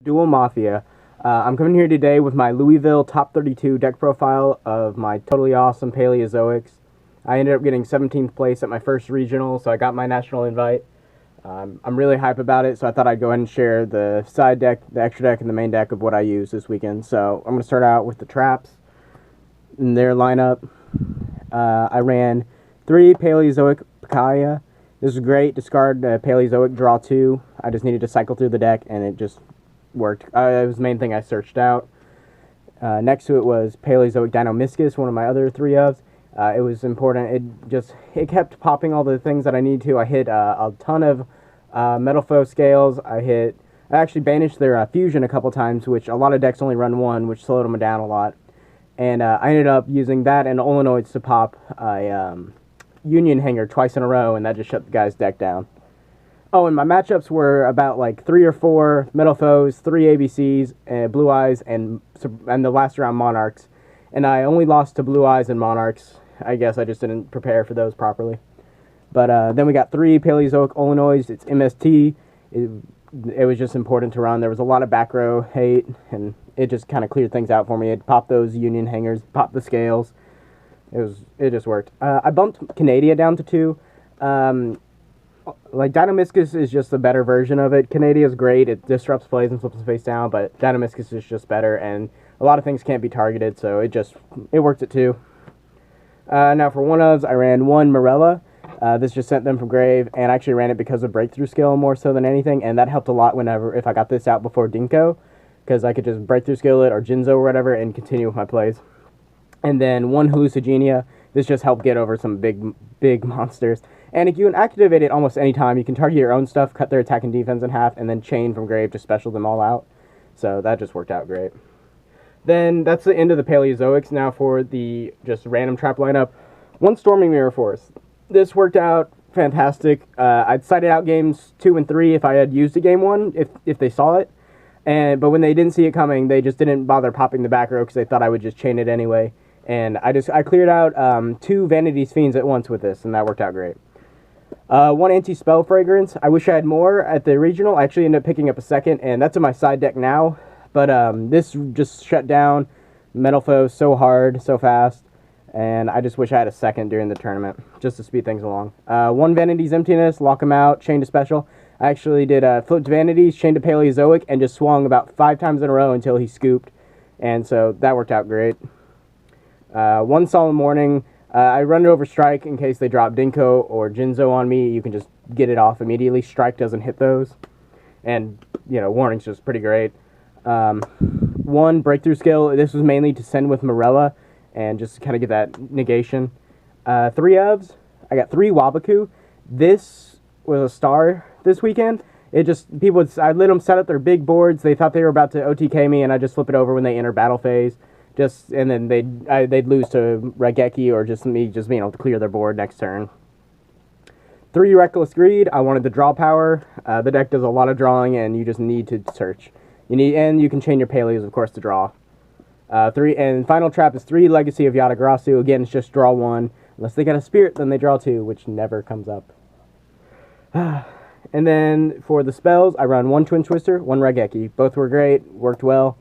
The-Duel-Mafia. I'm coming here today with my Louisville top 32 deck profile of my totally awesome Paleozoics. I ended up getting 17th place at my first regional, so I got my national invite. I'm really hype about it, so I thought I'd go ahead and share the side deck, the extra deck, and the main deck of what I use this weekend. So I'm going to start out with the traps in their lineup. I ran 3 Paleozoic Picaya. This is great. Discard Paleozoic, draw 2. I just needed to cycle through the deck, and it just worked. It was the main thing I searched out. Next to it was Paleozoic Dino-Miscus, one of my other 3 ofs. It was important. It kept popping all the things that I need to. I hit a ton of Metal Foe scales. I actually banished their fusion a couple times, which a lot of decks only run 1, which slowed them down a lot. And I ended up using that and Olenoids to pop a Union Hanger twice in a row, and that just shut the guy's deck down. Oh, and my matchups were about like 3 or 4 Metal Foes, 3 ABCs, Blue Eyes, and the last round Monarchs. And I only lost to Blue Eyes and Monarchs. I guess I just didn't prepare for those properly. But then we got 3 Paleozoic Olenoids. It's MST. It was just important to run. There was a lot of back row hate, and it just kind of cleared things out for me. It popped those Union Hangers, popped the scales. It just worked. I bumped Canadia down to 2. Like Dino-Miscus is just a better version of it. Canadia is great. It disrupts plays and flips the face down, but Dino-Miscus is just better, and a lot of things can't be targeted, so it works at 2. Now for one-ofs, I ran 1 Morella. This just sent them from grave, and I actually ran it because of breakthrough skill more so than anything, and that helped a lot if I got this out before Dinko, because I could just breakthrough skill it or Jinzo or whatever and continue with my plays. And then 1 Hallucigenia. This just helped get over some big monsters. And if you can activate it almost any time, you can target your own stuff, cut their attack and defense in half, and then chain from grave to special them all out. So that just worked out great. Then that's the end of the Paleozoics. Now for the just random trap lineup. 1 Storming Mirror Force. This worked out fantastic. I'd cited out games 2 and 3 if I had used a game 1, if they saw it. But when they didn't see it coming, they just didn't bother popping the back row because they thought I would just chain it anyway. And I cleared out 2 Vanity's Fiends at once with this, and that worked out great. 1 Anti-Spell Fragrance. I wish I had more at the regional. I actually ended up picking up a second, and that's in my side deck now. But this just shut down Metal Foe so hard, so fast, and I just wish I had a second during the tournament, just to speed things along. 1 Vanity's Emptiness, lock him out, chain to special. I actually did flipped Vanities, chained to Paleozoic, and just swung about 5 times in a row until he scooped, and so that worked out great. 1 Solemn Warning. I run it over Strike in case they drop Dinko or Jinzo on me. You can just get it off immediately. Strike doesn't hit those. And, Warning's just pretty great. 1 Breakthrough Skill. This was mainly to send with Morella and just kind of get that negation. 3 ofs. I got 3 Wabaku. This was a star this weekend. I let them set up their big boards. They thought they were about to OTK me, and I just flip it over when they enter battle phase. And then they'd lose to Raigeki or just me being able to clear their board next turn. 3 Reckless Greed. I wanted the draw power. The deck does a lot of drawing, and you just need to search. And you can chain your Paleos, of course, to draw. 3 and final trap is 3 Legacy of Yatagrasu. Again, it's just draw 1. Unless they got a Spirit, then they draw 2, which never comes up. And then for the spells, I run 1 Twin Twister, 1 Raigeki. Both were great, worked well.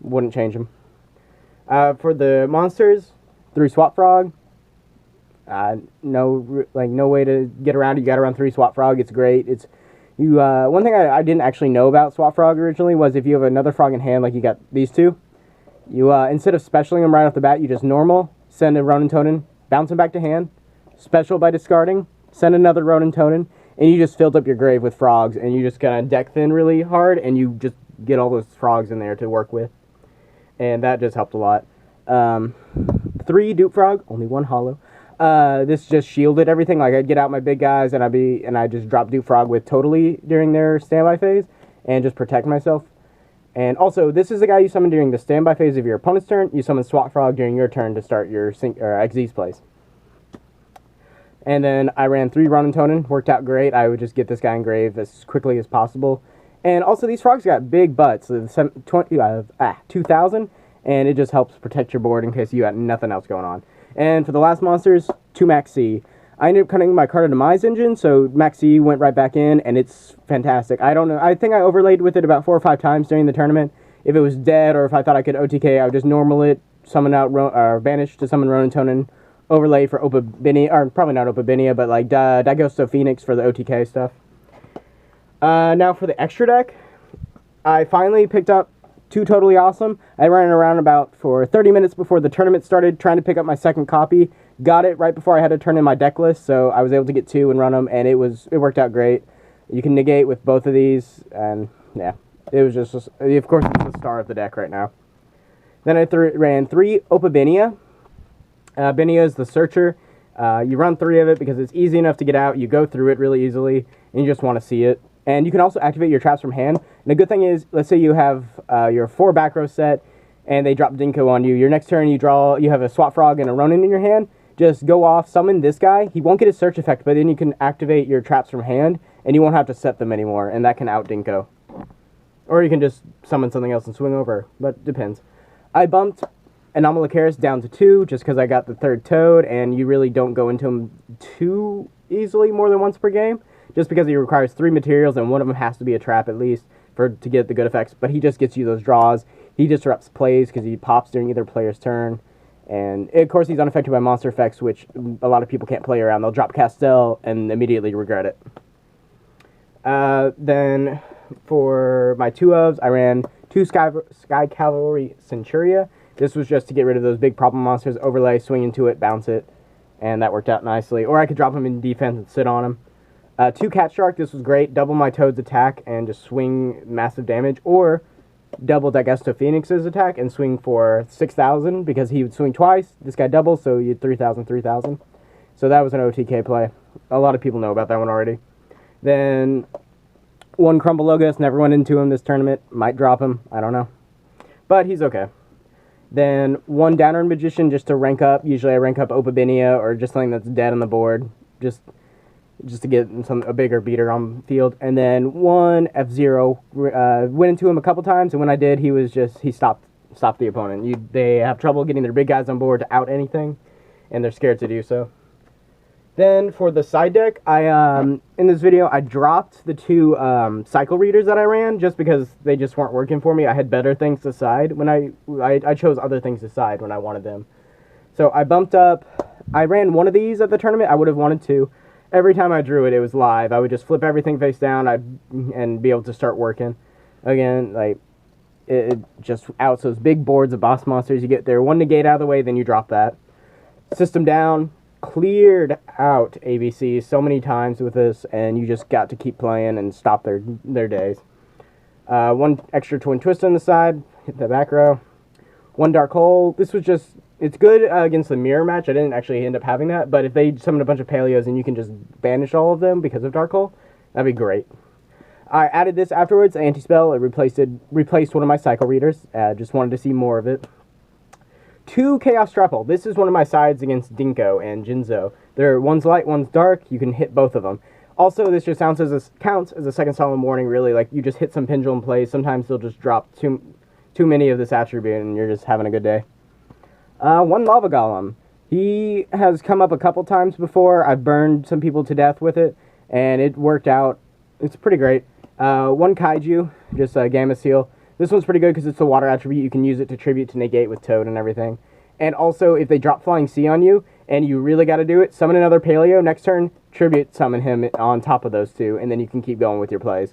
Wouldn't change them. For the monsters, 3 Swap Frog. No way to get around it. You got to run 3 Swap Frog. It's great. One thing I didn't actually know about Swap Frog originally was if you have another frog in hand, like you got these 2, you instead of specialing them right off the bat, you just normal, send a Ronin Tonin, bounce them back to hand, special by discarding, send another Ronin Tonin, and you just filled up your grave with frogs, and you just kind of deck thin really hard, and you just get all those frogs in there to work with. And that just helped a lot. 3 Dupe Frog, only 1 hollow. This just shielded everything. Like I'd get out my big guys and I just drop Dupe Frog with Totally during their standby phase and just protect myself. And also, this is the guy you summon during the standby phase of your opponent's turn. You summon Swap Frog during your turn to start your Xyz plays. And then I ran 3 Ronin Tonin, worked out great. I would just get this guy in grave as quickly as possible. And also, these frogs got big butts, 2,000, and it just helps protect your board in case you got nothing else going on. And for the last monsters, 2 Max C. I ended up cutting my card demise engine, so Max E went right back in, and it's fantastic. I don't know. I think I overlaid with it about 4 or 5 times during the tournament. If it was dead, or if I thought I could OTK, I would just normal it, summon out, banish to summon Ronin Tonin, overlay for Opabinia, or probably not Opabinia, but like Dagosto Phoenix for the OTK stuff. Now for the extra deck, I finally picked up 2 Totally Awesome. I ran around about for 30 minutes before the tournament started, trying to pick up my second copy. Got it right before I had to turn in my deck list, so I was able to get 2 and run them, and it worked out great. You can negate with both of these, and yeah, it was just of course, it's the star of the deck right now. Then I ran 3 Opabinia. Binia is the Searcher. You run 3 of it because it's easy enough to get out. You go through it really easily, and you just want to see it. And you can also activate your traps from hand. And the good thing is, let's say you have your 4 back row set, and they drop Dinko on you. Your next turn, you have a Swap Frog and a Ronin in your hand. Just go off, summon this guy. He won't get his search effect, but then you can activate your traps from hand, and you won't have to set them anymore, and that can out Dinko. Or you can just summon something else and swing over, but it depends. I bumped Anomalocaris down to 2, just because I got the 3rd Toad, and you really don't go into him too easily more than once per game, just because he requires 3 materials, and one of them has to be a trap at least to get the good effects, but he just gets you those draws. He disrupts plays because he pops during either player's turn. And, of course, he's unaffected by monster effects, which a lot of people can't play around. They'll drop Castell and immediately regret it. Then, for my 2 ofs, I ran 2 Sky Cavalry Centuria. This was just to get rid of those big problem monsters, overlay, swing into it, bounce it, and that worked out nicely. Or I could drop him in defense and sit on him. 2 Cat Shark, this was great. Double my Toad's attack and just swing massive damage. Or double Dagosto Phoenix's attack and swing for 6,000 because he would swing twice. This guy doubles, so you 3,000, 3,000. So that was an OTK play. A lot of people know about that one already. Then 1 Crumble Logos, never went into him this tournament. Might drop him, I don't know. But he's okay. Then 1 Downer Magician just to rank up. Usually I rank up Opabinia or just something that's dead on the board. Just to get a bigger beater on the field. And then 1 F-Zero, went into him a couple times, and when I did, he stopped the opponent. They have trouble getting their big guys on board to out anything, and they're scared to do so. Then for the side deck, in this video, I dropped the 2 cycle readers that I ran just because they just weren't working for me. I had better things to side when I chose other things to side when I wanted them. So I bumped up, I ran 1 of these at the tournament. I would have wanted 2. Every time I drew it, it was live. I would just flip everything face down and be able to start working. Again, like, it just outs those big boards of boss monsters. You get their 1 negate out of the way, then you drop that. System down, cleared out ABCs so many times with this, and you just got to keep playing and stop their days. 1 extra Twin Twist on the side, hit the back row. 1 Dark Hole, this was just... It's good against the mirror match. I didn't actually end up having that, but if they summon a bunch of Paleos and you can just banish all of them because of Dark Hole, that'd be great. I added this afterwards, Anti-Spell. It replaced one of my cycle readers. Just wanted to see more of it. 2 Chaos Strapple. This is one of my sides against Dinko and Jinzo. One's light, one's dark. You can hit both of them. Also, this just counts as a second solemn warning, really. Like, you just hit some pendulum plays. Sometimes they'll just drop too many of this attribute and you're just having a good day. 1 Lava Golem. He has come up a couple times before. I've burned some people to death with it, and it worked out. It's pretty great. 1 Kaiju, just a Gamma Seal. This one's pretty good because it's the water attribute. You can use it to tribute to negate with Toad and everything. And also, if they drop Flying Sea on you, and you really got to do it, summon another Paleo. Next turn, tribute summon him on top of those 2, and then you can keep going with your plays.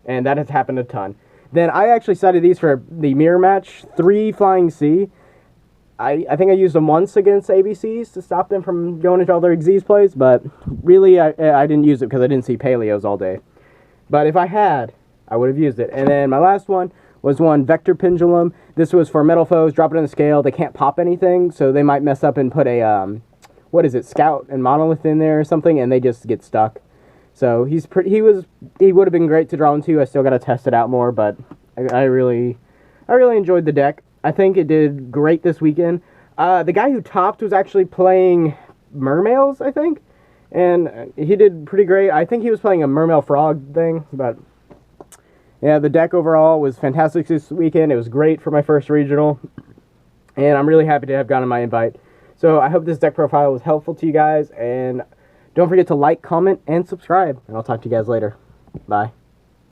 And that has happened a ton. Then I actually cited these for the mirror match. 3 Flying Sea. I think I used them once against ABCs to stop them from going into all their Xyz plays, but really I didn't use it because I didn't see Paleos all day. But if I had, I would have used it. And then my last one was 1 Vector Pendulum. This was for metal foes, drop it in the scale. They can't pop anything, so they might mess up and put a, Scout and Monolith in there or something, and they just get stuck. So he would have been great to draw into. I still got to test it out more, but I really enjoyed the deck. I think it did great this weekend. The guy who topped was actually playing Mermails, I think. And he did pretty great. I think he was playing a Mermail Frog thing. But yeah, the deck overall was fantastic this weekend. It was great for my first regional. And I'm really happy to have gotten my invite. So I hope this deck profile was helpful to you guys. And Don't forget to like, comment, and subscribe. And I'll talk to you guys later. Bye.